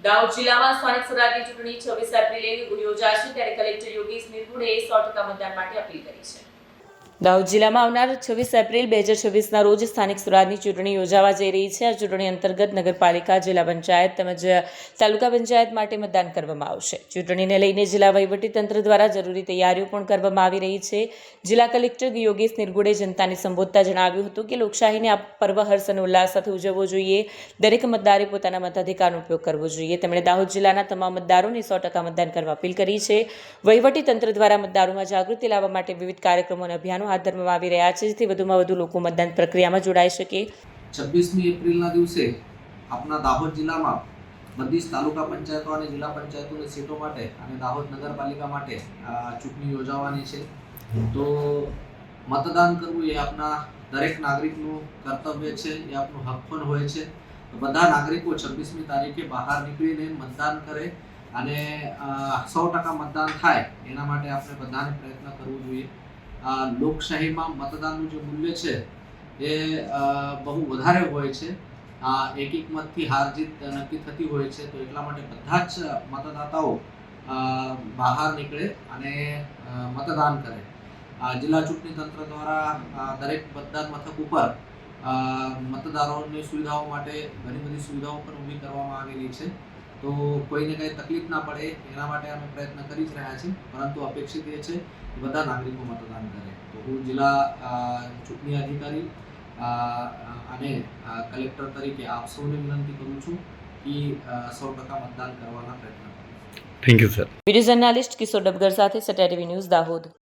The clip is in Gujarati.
દાહોદ જિલ્લામાં સ્થાનિક સ્વરાજની ચૂંટણી 26 એપ્રિલે યોજાશે ત્યારે કલેક્ટર યોગેશ નિર્ગુડેએ 100% મતદાન માટે અપીલ કરી છે. દાહોદ જિલ્લામાં આવનાર 26 એપ્રિલ 2026ના રોજ સ્થાનિક સ્વરાજની ચૂંટણી યોજાવા જઈ રહી છે. આ ચૂંટણી અંતર્ગત નગરપાલિકા, જિલ્લા પંચાયત તેમજ તાલુકા પંચાયત માટે મતદાન કરવામાં આવશે. ચૂંટણીને લઈને જિલ્લા વહીવટીતંત્ર દ્વારા જરૂરી તૈયારીઓ પણ કરવામાં આવી રહી છે. જિલ્લા કલેક્ટર યોગેશ નિર્ગુડે જનતાને સંબોધતા જણાવ્યું હતું કે લોકશાહીને આ પર્વ હર્ષ અને ઉલ્લાસ સાથે ઉજવવો જોઈએ. દરેક મતદારે પોતાના મતાધિકારનો ઉપયોગ કરવો જોઈએ. તેમણે દાહોદ જિલ્લાના તમામ મતદારોને 100% મતદાન કરવા અપીલ કરી છે. વહીવટીતંત્ર દ્વારા મતદારોમાં જાગૃતિ લાવવા માટે વિવિધ કાર્યક્રમો અને અભિયાનો હાથ ધરવામાં આવી રહ્યા છે, જેથી વધુમાં વધુ લોકો મતદાન પ્રક્રિયામાં જોડાઈ શકે. 26મી એપ્રિલના દિવસે આપણા દાહોદ જિલ્લામાં બધી જ તાલુકા પંચાયતો અને જિલ્લા પંચાયતોની સીટો માટે અને દાહોદ નગરપાલિકા માટે ચૂંટણી યોજાવાની છે. તો મતદાન કરવું એ આપણા દરેક નાગરિકનું કર્તવ્ય છે, એ આપણું હક પણ હોય છે. બધા નાગરિકો 26મી તારીખે બહાર નીકળીને મતદાન કરે અને 100% મતદાન થાય એના માટે આપણે બધાને પ્રયત્ન કરવો જોઈએ. લોકશાહીમાં મતદાનનું જે મૂલ્ય છે એ બહુ વધારે હોય છે. એક મતથી હાર જીત નક્કી થતી હોય છે. તો એટલા માટે બધા જ મતદાતાઓ બહાર નીકળે અને મતદાન કરે. જિલ્લા ચૂંટણી તંત્ર દ્વારા દરેક મતદાન મથક ઉપર મતદારોની સુવિધાઓ માટે ઘણી બધી સુવિધાઓ પણ ઊભી કરવામાં આવેલી છે. તો કોઈને કંઈ તકલીફ ના પડે એના માટે અમે પ્રયત્ન કરી જ રહ્યા છીએ. પરંતુ અપેક્ષિત એ છે કે બધા નાગરિકો મતદાન કરે. તો હું જિલ્લા ચૂંટણી અધિકારી અને કલેક્ટર તરીકે આપ સૌને વિનંતી કરું છું કે 100% મતદાન કરવાના પ્રયત્ન કરો. Thank you sir. Video journalist Kishore Dabgar સાથે સત્યા ટીવી ન્યૂઝ દાહોદ.